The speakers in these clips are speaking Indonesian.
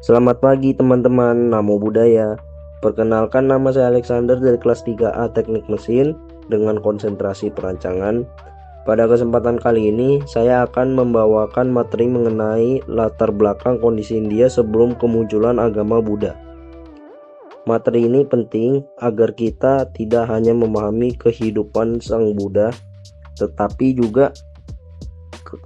Selamat pagi teman-teman, Namo Buddhaya. Perkenalkan, nama saya Alexander dari kelas 3A Teknik Mesin dengan konsentrasi perancangan. Pada kesempatan kali ini, saya akan membawakan materi mengenai latar belakang kondisi India sebelum kemunculan agama Buddha. Materi ini penting agar kita tidak hanya memahami kehidupan Sang Buddha, tetapi juga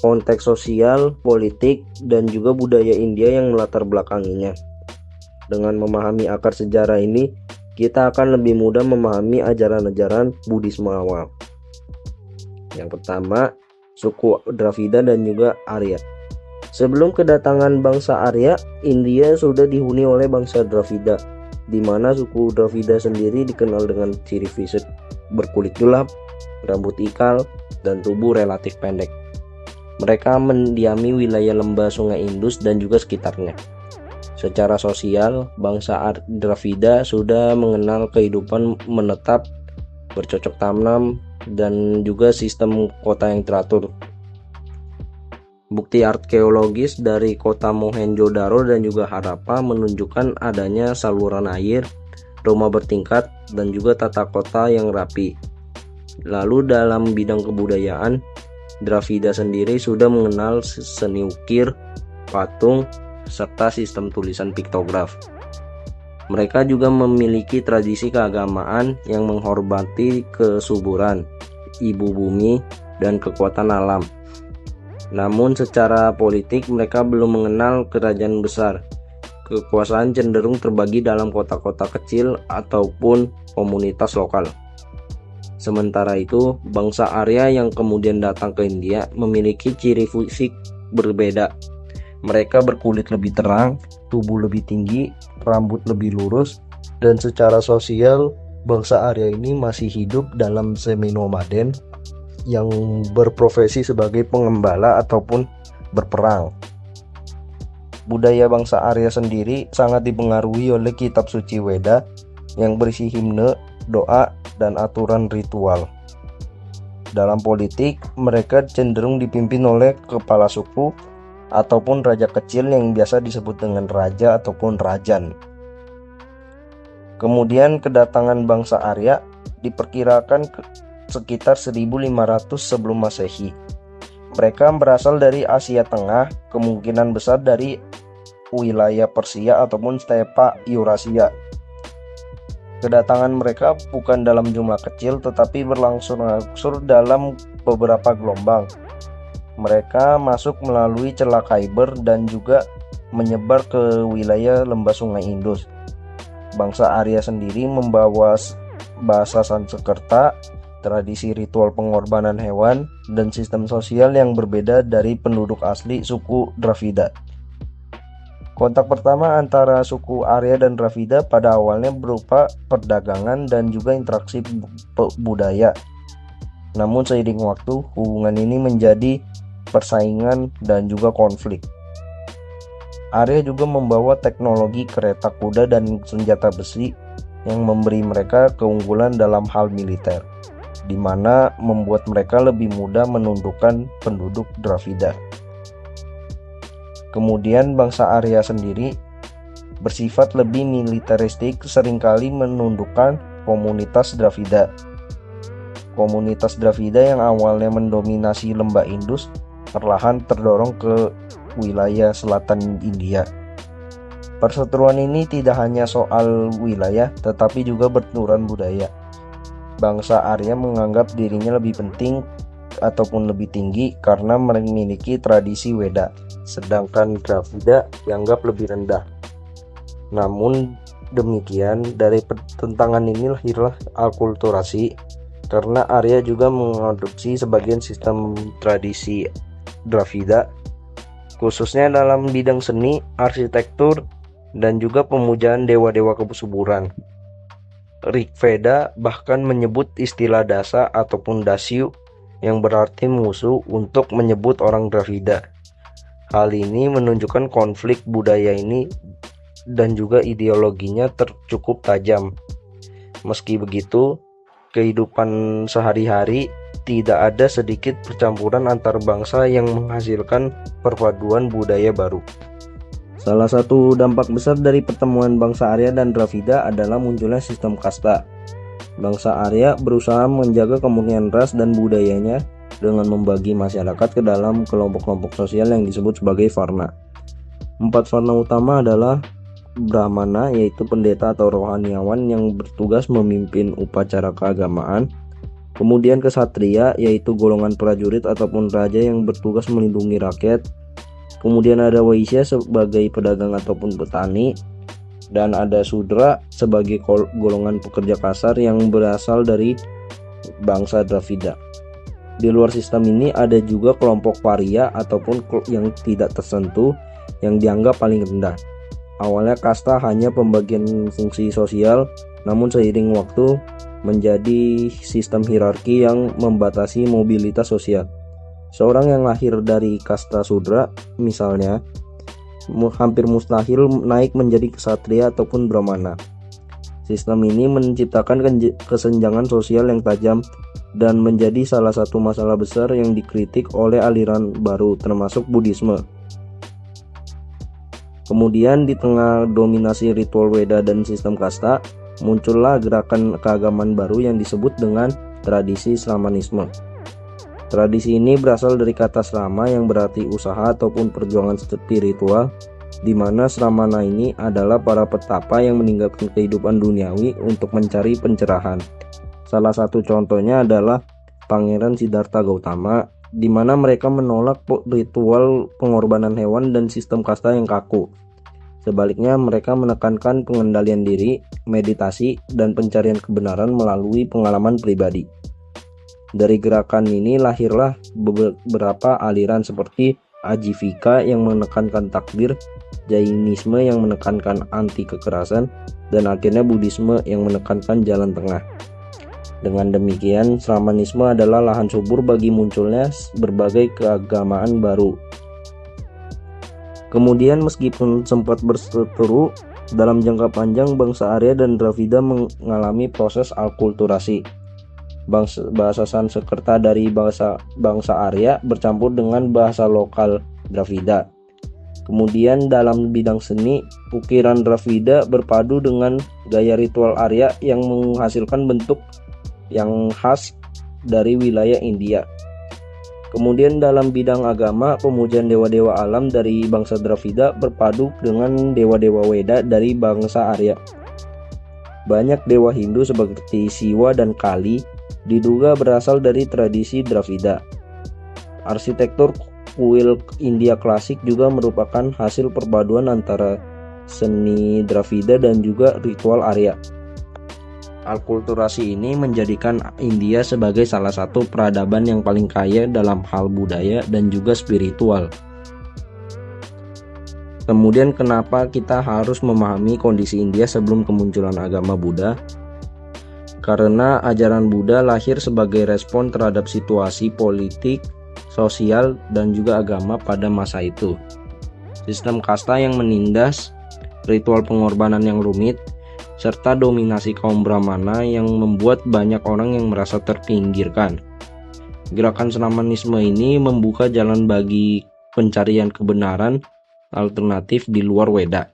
konteks sosial, politik, dan juga budaya India yang melatar belakanginya. Dengan memahami akar sejarah ini, kita akan lebih mudah memahami ajaran-ajaran Buddhisme awal. Yang pertama, suku Dravida dan juga Arya. Sebelum kedatangan bangsa Arya, India sudah dihuni oleh bangsa Dravida, di mana suku Dravida sendiri dikenal dengan ciri fisik berkulit gelap, rambut ikal, dan tubuh relatif pendek. Mereka mendiami wilayah lembah Sungai Indus dan juga sekitarnya. Secara sosial, bangsa Dravida sudah mengenal kehidupan menetap, bercocok tanam, dan juga sistem kota yang teratur. Bukti arkeologis dari kota Mohenjo-daro dan juga Harappa menunjukkan adanya saluran air, rumah bertingkat, dan juga tata kota yang rapi. Lalu dalam bidang kebudayaan, Dravida sendiri sudah mengenal seni ukir, patung, serta sistem tulisan piktograf. Mereka juga memiliki tradisi keagamaan yang menghormati kesuburan, ibu bumi, dan kekuatan alam. Namun secara politik mereka belum mengenal kerajaan besar. Kekuasaan cenderung terbagi dalam kota-kota kecil ataupun komunitas lokal. Sementara itu, bangsa Arya yang kemudian datang ke India memiliki ciri fisik berbeda. Mereka berkulit lebih terang, tubuh lebih tinggi, rambut lebih lurus, dan secara sosial, bangsa Arya ini masih hidup dalam semi-nomaden yang berprofesi sebagai pengembala ataupun berperang. Budaya bangsa Arya sendiri sangat dipengaruhi oleh kitab suci Weda yang berisi himne, doa, dan aturan ritual. Dalam politik, mereka cenderung dipimpin oleh kepala suku ataupun raja kecil yang biasa disebut dengan raja ataupun rajan. Kemudian kedatangan bangsa Arya diperkirakan sekitar 1500 sebelum Masehi. Mereka berasal dari Asia Tengah, kemungkinan besar dari wilayah Persia ataupun stepa Eurasia. Kedatangan mereka bukan dalam jumlah kecil tetapi berlangsung dalam beberapa gelombang. Mereka masuk melalui Celah Khyber dan juga menyebar ke wilayah lembah Sungai Indus. Bangsa Arya sendiri membawa bahasa Sanskerta, tradisi ritual pengorbanan hewan, dan sistem sosial yang berbeda dari penduduk asli suku Dravida. Kontak pertama antara suku Arya dan Dravida pada awalnya berupa perdagangan dan juga interaksi budaya. Namun seiring waktu, hubungan ini menjadi persaingan dan juga konflik. Arya juga membawa teknologi kereta kuda dan senjata besi yang memberi mereka keunggulan dalam hal militer, di mana membuat mereka lebih mudah menundukkan penduduk Dravida. Kemudian bangsa Arya sendiri bersifat lebih militeristik, seringkali menundukkan komunitas Dravida. Komunitas Dravida yang awalnya mendominasi lembah Indus perlahan terdorong ke wilayah selatan India. Perseteruan ini tidak hanya soal wilayah, tetapi juga benturan budaya. Bangsa Arya menganggap dirinya lebih penting ataupun lebih tinggi karena memiliki tradisi Weda, sedangkan Dravida dianggap lebih rendah. Namun demikian, dari pertentangan ini lahirlah akulturasi, karena Arya juga mengadopsi sebagian sistem tradisi Dravida, khususnya dalam bidang seni, arsitektur, dan juga pemujaan dewa-dewa kesuburan. Rig Veda bahkan menyebut istilah dasa ataupun dasyu yang berarti musuh untuk menyebut orang Dravida. Hal ini menunjukkan konflik budaya ini dan juga ideologinya cukup tajam. Meski begitu, kehidupan sehari-hari tidak ada sedikit percampuran antar bangsa yang menghasilkan perpaduan budaya baru. Salah satu dampak besar dari pertemuan bangsa Arya dan Dravida adalah munculnya sistem kasta. Bangsa Arya berusaha menjaga kemurnian ras dan budayanya dengan membagi masyarakat ke dalam kelompok-kelompok sosial yang disebut sebagai varna. 4 varna utama adalah Brahmana, yaitu pendeta atau rohaniawan yang bertugas memimpin upacara keagamaan. Kemudian Ksatria, yaitu golongan prajurit ataupun raja yang bertugas melindungi rakyat. Kemudian ada Waisya sebagai pedagang ataupun petani, dan ada Sudra sebagai golongan pekerja kasar yang berasal dari bangsa Dravida. Di luar sistem ini ada juga kelompok paria ataupun yang tidak tersentuh yang dianggap paling rendah. Awalnya kasta hanya pembagian fungsi sosial, namun seiring waktu menjadi sistem hierarki yang membatasi mobilitas sosial. Seorang yang lahir dari kasta Sudra misalnya hampir mustahil naik menjadi ksatria ataupun brahmana. Sistem ini menciptakan kesenjangan sosial yang tajam dan menjadi salah satu masalah besar yang dikritik oleh aliran baru termasuk Buddhisme. Kemudian di tengah dominasi ritual Weda dan sistem kasta, muncullah gerakan keagamaan baru yang disebut dengan tradisi Sramanisme. Tradisi ini berasal dari kata srama yang berarti usaha ataupun perjuangan spiritual, di mana sramana ini adalah para petapa yang meninggalkan kehidupan duniawi untuk mencari pencerahan. Salah satu contohnya adalah Pangeran Siddhartha Gautama, di mana mereka menolak ritual pengorbanan hewan dan sistem kasta yang kaku. Sebaliknya, mereka menekankan pengendalian diri, meditasi, dan pencarian kebenaran melalui pengalaman pribadi. Dari gerakan ini lahirlah beberapa aliran seperti Ajivika yang menekankan takdir, Jainisme yang menekankan anti kekerasan, dan akhirnya Buddhisme yang menekankan jalan tengah. Dengan demikian, Sramanisme adalah lahan subur bagi munculnya berbagai keagamaan baru. Kemudian meskipun sempat berseteru, dalam jangka panjang bangsa Arya dan Dravida mengalami proses alkulturasi. Bahasa Sanskerta dari bangsa Arya bercampur dengan bahasa lokal Dravida. Kemudian dalam bidang seni, ukiran Dravida berpadu dengan gaya ritual Arya yang menghasilkan bentuk yang khas dari wilayah India. Kemudian dalam bidang agama, pemujaan dewa-dewa alam dari bangsa Dravida berpadu dengan dewa-dewa Weda dari bangsa Arya. Banyak dewa Hindu seperti Siwa dan Kali diduga berasal dari tradisi Dravida. Arsitektur kuil India klasik juga merupakan hasil perpaduan antara seni Dravida dan juga ritual Arya. Alkulturasi ini menjadikan India sebagai salah satu peradaban yang paling kaya dalam hal budaya dan juga spiritual. Kemudian kenapa kita harus memahami kondisi India sebelum kemunculan agama Buddha? Karena ajaran Buddha lahir sebagai respon terhadap situasi politik, sosial, dan juga agama pada masa itu. Sistem kasta yang menindas, ritual pengorbanan yang rumit, serta dominasi kaum Brahmana yang membuat banyak orang yang merasa terpinggirkan. Gerakan Sramanisme ini membuka jalan bagi pencarian kebenaran alternatif di luar Weda.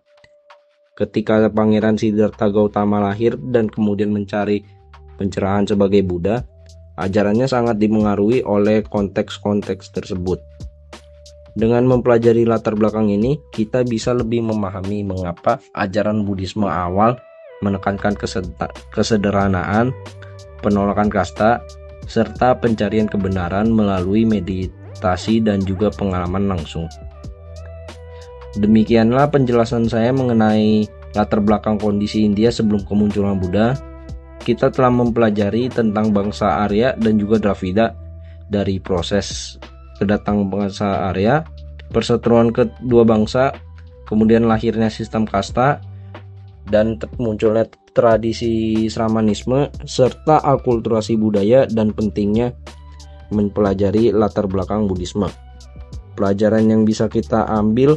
Ketika Pangeran Siddhartha Gautama lahir dan kemudian mencari pencerahan sebagai Buddha, ajarannya sangat dipengaruhi oleh konteks-konteks tersebut. Dengan mempelajari latar belakang ini, kita bisa lebih memahami mengapa ajaran Buddhisme awal menekankan kesederhanaan, penolakan kasta, serta pencarian kebenaran melalui meditasi dan juga pengalaman langsung. Demikianlah penjelasan saya mengenai latar belakang kondisi India sebelum kemunculan Buddha. Kita telah mempelajari tentang bangsa Arya dan juga Dravida, dari proses kedatangan bangsa Arya, perseteruan kedua bangsa, kemudian lahirnya sistem kasta, dan munculnya tradisi Sramanisme, serta alkulturasi budaya dan pentingnya mempelajari latar belakang Buddhisme. Pelajaran yang bisa kita ambil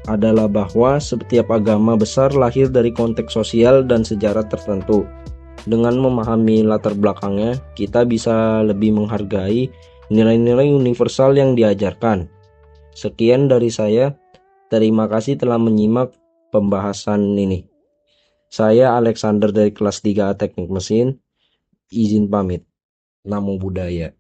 adalah bahwa setiap agama besar lahir dari konteks sosial dan sejarah tertentu. Dengan memahami latar belakangnya, kita bisa lebih menghargai nilai-nilai universal yang diajarkan. Sekian dari saya. Terima kasih telah menyimak pembahasan ini. Saya Alexander dari kelas 3A Teknik Mesin, izin pamit. Namo Buddhaya.